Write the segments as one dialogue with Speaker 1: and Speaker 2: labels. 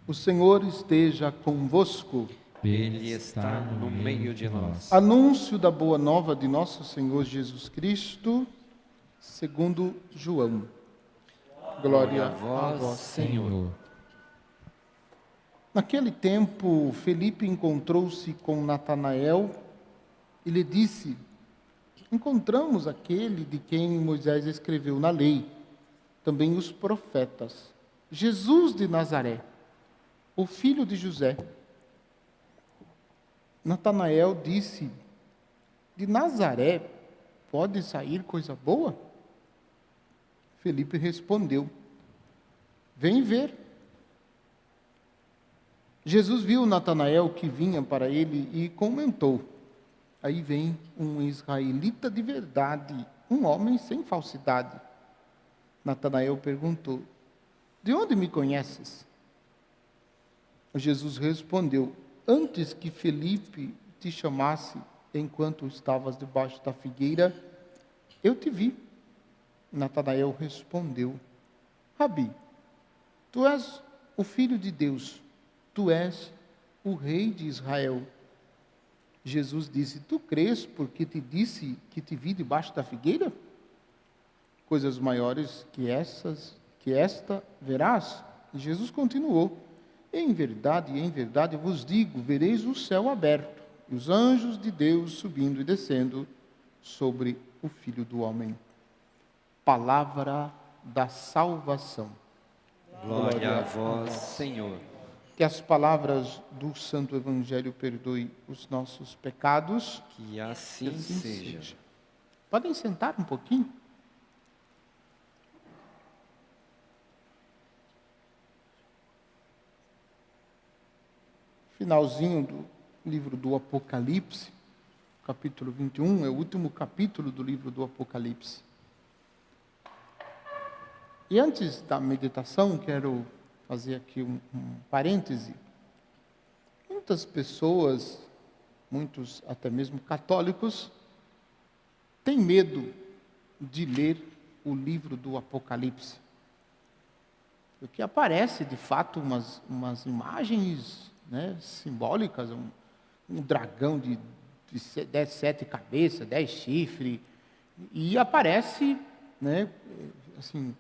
Speaker 1: O Senhor esteja convosco.
Speaker 2: Ele está no meio de nós.
Speaker 1: Anúncio da boa nova de nosso Senhor Jesus Cristo, segundo João. Glória
Speaker 2: a vós, Senhor.
Speaker 1: Naquele tempo, Felipe encontrou-se com Natanael e lhe disse: encontramos aquele de quem Moisés escreveu na lei, também os profetas, Jesus de Nazaré, o filho de José. Natanael disse: de Nazaré pode sair coisa boa? Felipe respondeu: vem ver. Jesus viu Natanael que vinha para ele e comentou: aí vem um israelita de verdade, um homem sem falsidade. Natanael perguntou: de onde me conheces? Jesus respondeu: antes que Felipe te chamasse, enquanto estavas debaixo da figueira, eu te vi. Natanael respondeu: Rabi, tu és o Filho de Deus, tu és o Rei de Israel. Jesus disse: tu crês porque te disse que te vi debaixo da figueira? Coisas maiores que esta verás. E Jesus continuou: em verdade, vos digo, vereis o céu aberto, e os anjos de Deus subindo e descendo sobre o Filho do Homem. Palavra da salvação.
Speaker 2: Glória a vós, Senhor.
Speaker 1: Que as palavras do Santo Evangelho perdoem os nossos pecados.
Speaker 2: Que assim seja.
Speaker 1: Podem sentar um pouquinho? Finalzinho do livro do Apocalipse, capítulo 21, é o último capítulo do livro do Apocalipse. E antes da meditação, quero fazer aqui um parêntese. Muitas pessoas, muitos até mesmo católicos, têm medo de ler o livro do Apocalipse. Porque aparece, de fato, umas imagens, né, simbólicas, um dragão de 7 cabeças, 10 chifres, e aparece, né, assim,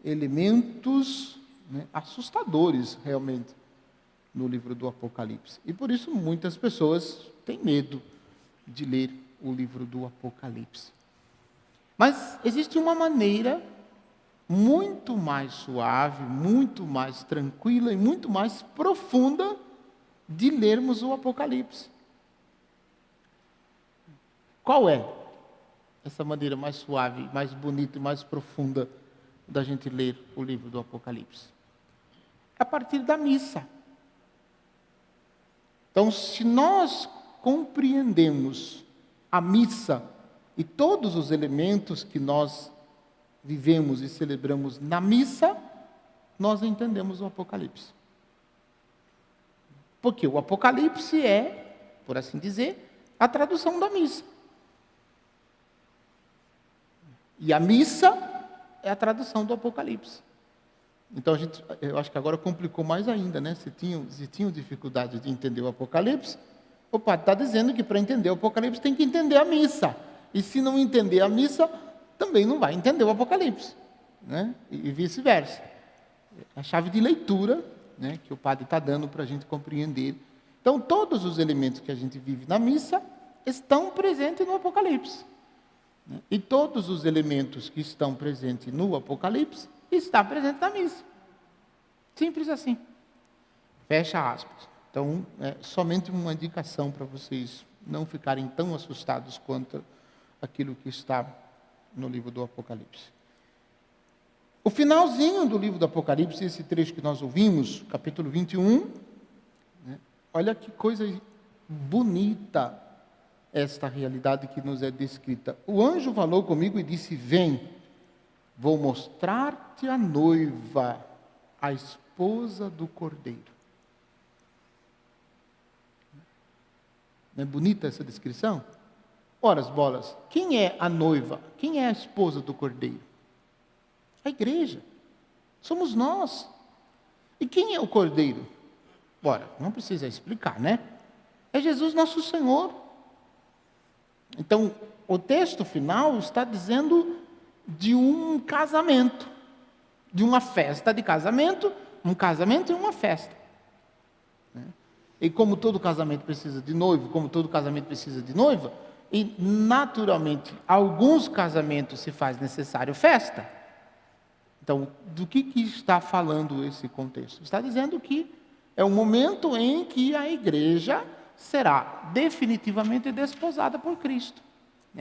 Speaker 1: elementos, né, assustadores realmente no livro do Apocalipse. E por isso muitas pessoas têm medo de ler o livro do Apocalipse. Mas existe uma maneira muito mais suave, muito mais tranquila e muito mais profunda de lermos o Apocalipse. Qual é essa maneira mais suave, mais bonita e mais profunda da gente ler o livro do Apocalipse? A partir da missa. Então, se nós compreendemos a missa e todos os elementos que nós vivemos e celebramos na missa, nós entendemos o Apocalipse. Porque o Apocalipse é, por assim dizer, a tradução da missa. E a missa é a tradução do Apocalipse. Então, eu acho que agora complicou mais ainda, né? Se tinham dificuldade de entender o Apocalipse, o padre está dizendo que para entender o Apocalipse tem que entender a missa. E se não entender a missa, também não vai entender o Apocalipse, né? E vice-versa. A chave de leitura, né, que o padre está dando para a gente compreender. Então, todos os elementos que a gente vive na missa estão presentes no Apocalipse. E todos os elementos que estão presentes no Apocalipse estão presentes na missa. Simples assim. Fecha aspas. Então, é somente uma indicação para vocês não ficarem tão assustados quanto aquilo que está no livro do Apocalipse. O finalzinho do livro do Apocalipse, esse trecho que nós ouvimos, capítulo 21, né? Olha que coisa bonita esta realidade que nos é descrita. O anjo falou comigo e disse: vem, vou mostrar-te a noiva, a esposa do Cordeiro. Não é bonita essa descrição? Ora, as bolas, quem é a noiva? Quem é a esposa do Cordeiro? A igreja. Somos nós. E quem é o Cordeiro? Bora, não precisa explicar, né? É Jesus nosso Senhor. Então, o texto final está dizendo de um casamento, de uma festa de casamento, um casamento e uma festa. E como todo casamento precisa de noivo, como todo casamento precisa de noiva, e naturalmente, alguns casamentos se faz necessário festa. Então, do que está falando esse contexto? Está dizendo que é o momento em que a igreja será definitivamente desposada por Cristo.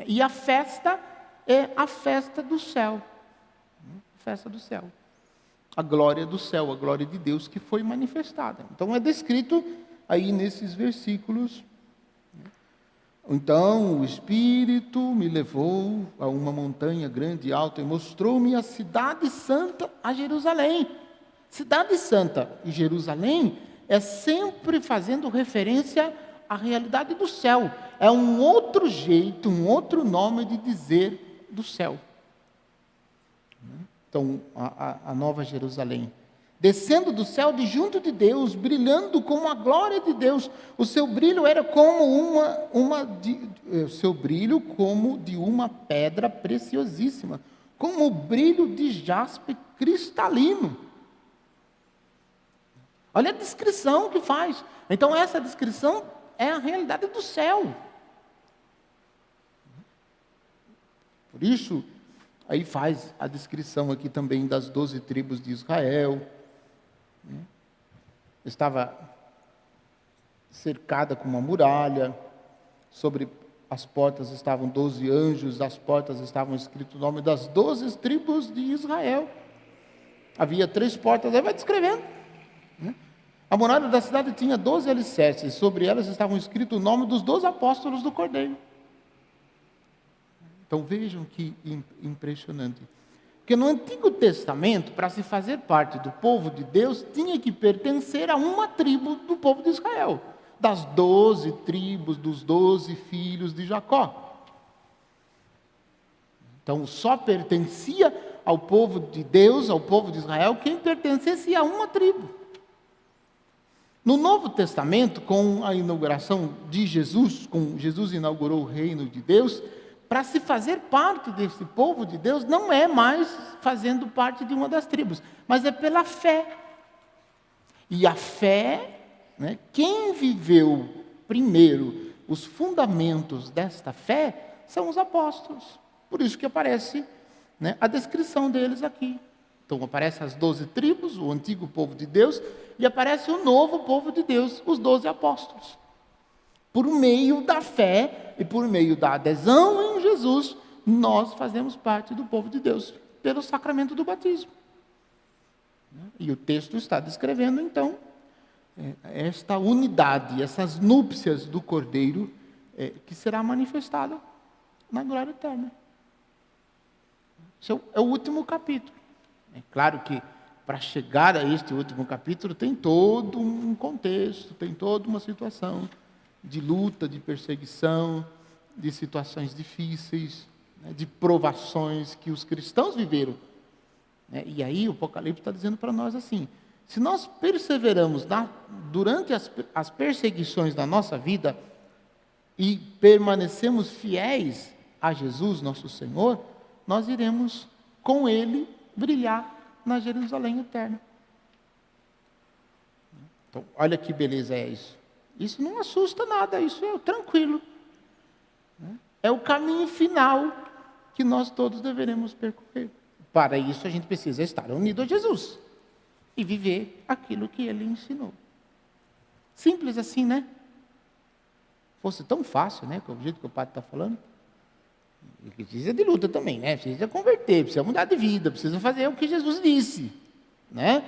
Speaker 1: E a festa é a festa do céu. A festa do céu. A glória do céu, a glória de Deus que foi manifestada. Então, é descrito aí nesses versículos. Então o Espírito me levou a uma montanha grande e alta e mostrou-me a cidade santa, a Jerusalém. Cidade santa e Jerusalém é sempre fazendo referência à realidade do céu. É um outro jeito, um outro nome de dizer do céu. Então, a Nova Jerusalém. Descendo do céu de junto de Deus, brilhando como a glória de Deus. O seu brilho era como seu brilho como de uma pedra preciosíssima, como o brilho de jaspe cristalino. Olha a descrição que faz. Então essa descrição é a realidade do céu. Por isso, aí faz a descrição aqui também das 12 tribos de Israel. Estava cercada com uma muralha, sobre as portas estavam 12 anjos, das portas estavam escrito o nome das 12 tribos de Israel. Havia 3 portas, aí vai descrevendo. A muralha da cidade tinha 12 alicerces, sobre elas estavam escritos o nome dos 12 apóstolos do Cordeiro. Então vejam que impressionante. Porque no Antigo Testamento, para se fazer parte do povo de Deus, tinha que pertencer a uma tribo do povo de Israel. Das 12 tribos, dos 12 filhos de Jacó. Então só pertencia ao povo de Deus, ao povo de Israel, quem pertencesse a uma tribo. No Novo Testamento, com a inauguração de Jesus, Jesus inaugurou o reino de Deus, para se fazer parte desse povo de Deus, não é mais fazendo parte de uma das tribos, mas é pela fé. E a fé, quem viveu primeiro os fundamentos desta fé, são os apóstolos. Por isso que aparece a descrição deles aqui. Então aparece as 12 tribos, o antigo povo de Deus, e aparece o novo povo de Deus, os 12 apóstolos. Por meio da fé e por meio da adesão em Jesus, nós fazemos parte do povo de Deus, pelo sacramento do batismo. E o texto está descrevendo, então, esta unidade, essas núpcias do Cordeiro, que será manifestada na glória eterna. Esse é o último capítulo. É claro que, para chegar a este último capítulo, tem todo um contexto, tem toda uma situação de luta, de perseguição, de situações difíceis, de provações que os cristãos viveram. E aí o Apocalipse está dizendo para nós assim, se nós perseveramos durante as perseguições da nossa vida e permanecemos fiéis a Jesus, nosso Senhor, nós iremos com Ele brilhar na Jerusalém eterna. Então, olha que beleza é isso. Isso não assusta nada, isso é tranquilo. É o caminho final que nós todos deveremos percorrer. Para isso a gente precisa estar unido a Jesus e viver aquilo que Ele ensinou. Simples assim, né? Fosse tão fácil, né? Com o jeito que o padre está falando. E precisa de luta também, né? Precisa converter, precisa mudar de vida, precisa fazer o que Jesus disse, né?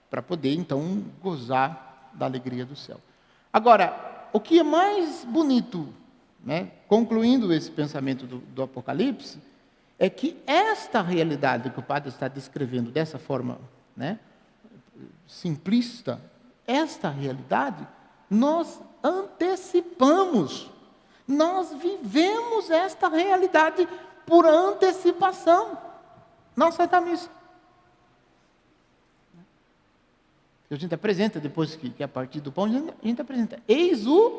Speaker 1: Para poder então gozar da alegria do céu. Agora, o que é mais bonito, concluindo esse pensamento do Apocalipse, é que esta realidade que o padre está descrevendo dessa forma simplista, esta realidade, nós antecipamos, nós vivemos esta realidade por antecipação na Santa Missa. A gente apresenta, depois que é a partir do pão, a gente apresenta: eis o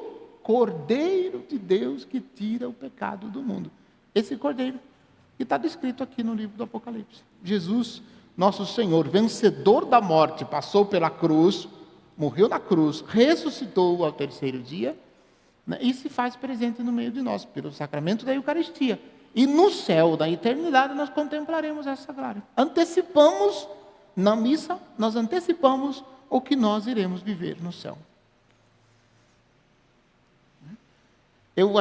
Speaker 1: Cordeiro de Deus que tira o pecado do mundo. Esse Cordeiro que está descrito aqui no livro do Apocalipse. Jesus, nosso Senhor, vencedor da morte, passou pela cruz, morreu na cruz, ressuscitou ao terceiro dia, né, e se faz presente no meio de nós, pelo sacramento da Eucaristia. E no céu, na eternidade, nós contemplaremos essa glória. Antecipamos, na missa, nós antecipamos o que nós iremos viver no céu. Eu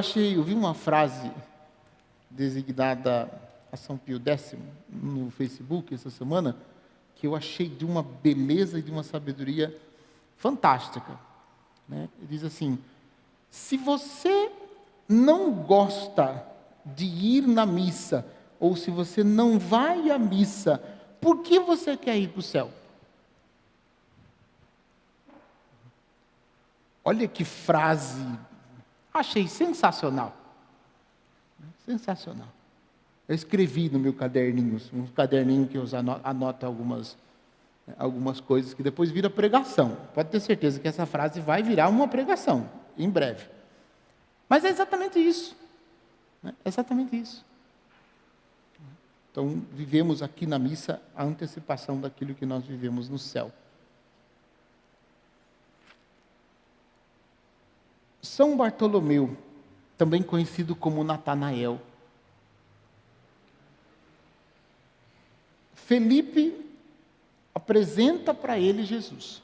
Speaker 1: vi uma frase designada a São Pio X no Facebook essa semana, que eu achei de uma beleza e de uma sabedoria fantástica. Ele diz assim: se você não gosta de ir na missa, ou se você não vai à missa, por que você quer ir para o céu? Olha que frase, achei sensacional. Sensacional. Eu escrevi no meu caderninho, um caderninho que eu anoto algumas coisas que depois vira pregação. Pode ter certeza que essa frase vai virar uma pregação, em breve. Mas é exatamente isso. É exatamente isso. Então, vivemos aqui na missa a antecipação daquilo que nós vivemos no céu. São Bartolomeu, também conhecido como Natanael. Felipe apresenta para ele Jesus.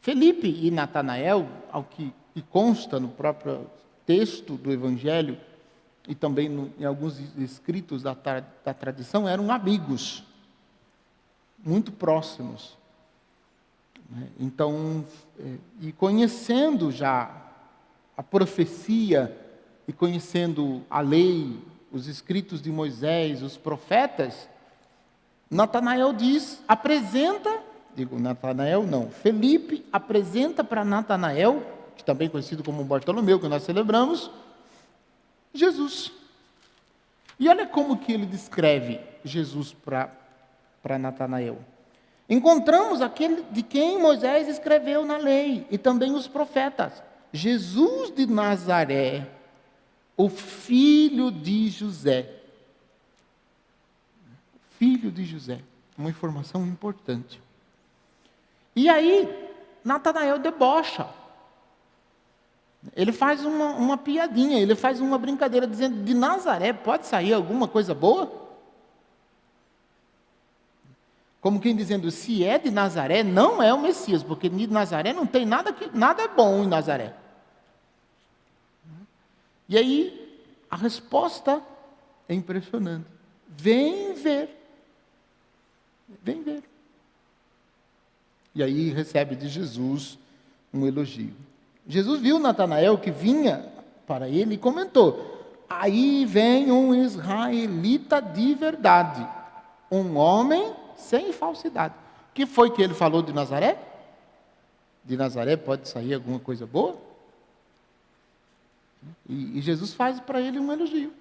Speaker 1: Felipe e Natanael, ao que consta no próprio texto do Evangelho, e também em alguns escritos da tradição, eram amigos, muito próximos. Então, e conhecendo já a profecia, e conhecendo a lei, os escritos de Moisés, os profetas, Felipe apresenta para Natanael, que também é conhecido como Bartolomeu, que nós celebramos, Jesus. E olha como que ele descreve Jesus para Natanael. Encontramos aquele de quem Moisés escreveu na lei, e também os profetas, Jesus de Nazaré, o filho de José. Filho de José, uma informação importante. E aí, Natanael debocha. Ele faz uma piadinha, ele faz uma brincadeira, dizendo: de Nazaré pode sair alguma coisa boa? Como quem dizendo: se é de Nazaré, não é o Messias, porque de Nazaré não tem nada bom em Nazaré. E aí, a resposta é impressionante. Vem ver. Vem ver. E aí recebe de Jesus um elogio. Jesus viu Natanael que vinha para ele e comentou: aí vem um israelita de verdade, um homem sem falsidade. O que foi que ele falou de Nazaré? De Nazaré pode sair alguma coisa boa? E Jesus faz para ele um elogio.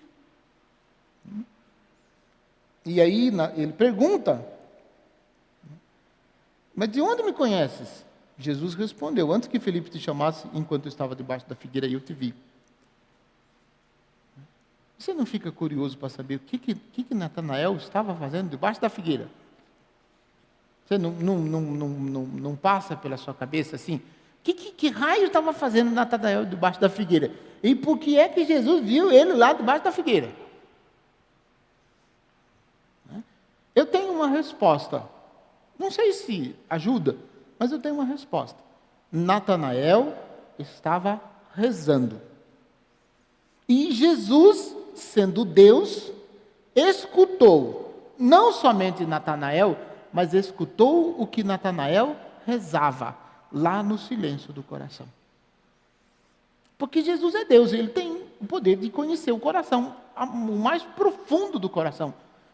Speaker 1: E aí ele pergunta: mas de onde me conheces? Jesus respondeu: antes que Felipe te chamasse, enquanto eu estava debaixo da figueira, eu te vi. Você não fica curioso para saber o que Natanael estava fazendo debaixo da figueira? Você não passa pela sua cabeça assim? Que raio estava fazendo Natanael debaixo da figueira? E por que é que Jesus viu ele lá debaixo da figueira? Eu tenho uma resposta. Não sei se ajuda, mas eu tenho uma resposta. Natanael estava rezando. E Jesus, sendo Deus, escutou, não somente Natanael, mas escutou o que Natanael rezava, lá no silêncio do coração. Porque Jesus é Deus, ele tem o poder de conhecer o coração, o mais profundo do coração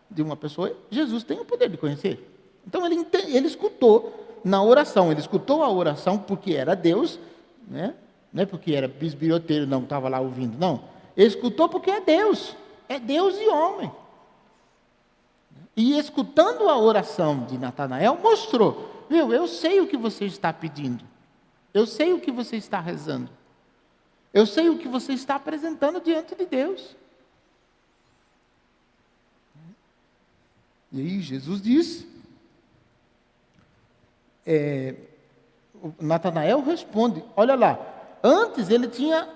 Speaker 1: de uma pessoa. Jesus tem o poder de conhecer. Então ele escutou na oração, ele escutou a oração porque era Deus, né? Não é porque era bisbilhoteiro, não estava lá ouvindo, não. Ele escutou porque é Deus e homem. E escutando a oração de Natanael, mostrou Meu, eu sei o que você está pedindo. Eu sei o que você está rezando. Eu sei o que você está apresentando diante de Deus. E aí Jesus diz, Natanael responde, olha lá, antes ele tinha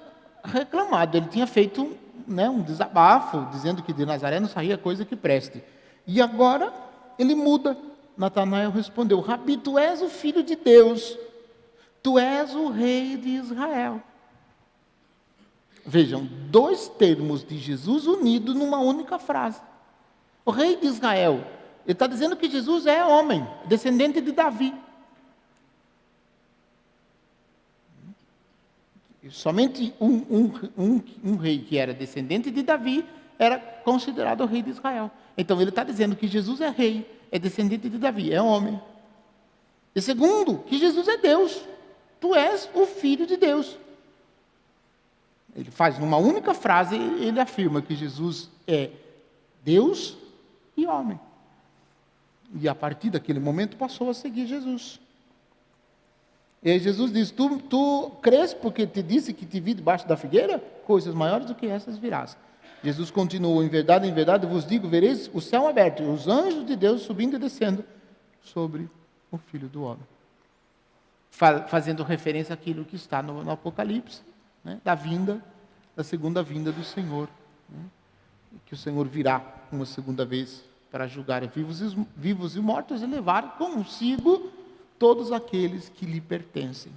Speaker 1: reclamado, ele tinha feito um desabafo, dizendo que de Nazaré não saía coisa que preste. E agora ele muda. Natanael respondeu, Rabi, tu és o Filho de Deus, tu és o Rei de Israel. Vejam, dois termos de Jesus unidos numa única frase. O Rei de Israel, ele está dizendo que Jesus é homem, descendente de Davi. Somente um rei que era descendente de Davi era considerado o rei de Israel. Então ele está dizendo que Jesus é rei, é descendente de Davi, é homem. E segundo, que Jesus é Deus. Tu és o Filho de Deus. Ele faz numa única frase, ele afirma que Jesus é Deus e homem. E a partir daquele momento passou a seguir Jesus. E aí Jesus diz, tu crês porque te disse que te vi debaixo da figueira? Coisas maiores do que essas virás. Jesus continuou, em verdade eu vos digo, vereis o céu aberto, e os anjos de Deus subindo e descendo sobre o Filho do Homem. Fazendo referência àquilo que está no Apocalipse, da segunda vinda do Senhor. Que o Senhor virá uma segunda vez para julgar vivos e mortos e levar consigo todos aqueles que lhe pertencem.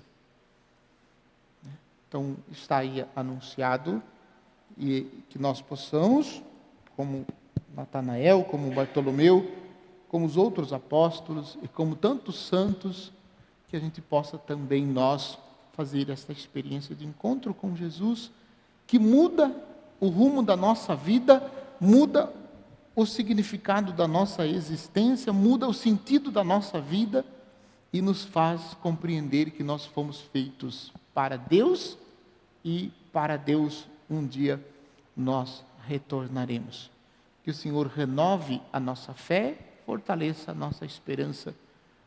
Speaker 1: Então, está aí anunciado, e que nós possamos, como Natanael, como Bartolomeu, como os outros apóstolos e como tantos santos, que a gente possa também nós fazer essa experiência de encontro com Jesus, que muda o rumo da nossa vida, muda o significado da nossa existência, muda o sentido da nossa vida e nos faz compreender que nós fomos feitos para Deus e para Deus um dia nós retornaremos. Que o Senhor renove a nossa fé, fortaleça a nossa esperança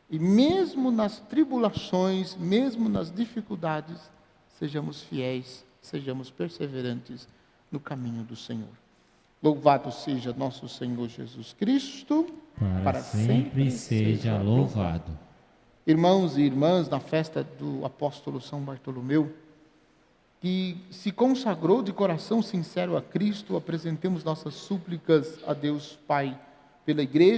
Speaker 1: e mesmo nas tribulações, mesmo nas dificuldades, sejamos fiéis, sejamos perseverantes no caminho do Senhor. Louvado seja nosso Senhor Jesus Cristo,
Speaker 3: para sempre seja louvado.
Speaker 1: Irmãos e irmãs, na festa do apóstolo São Bartolomeu, que se consagrou de coração sincero a Cristo, apresentemos nossas súplicas a Deus Pai pela igreja,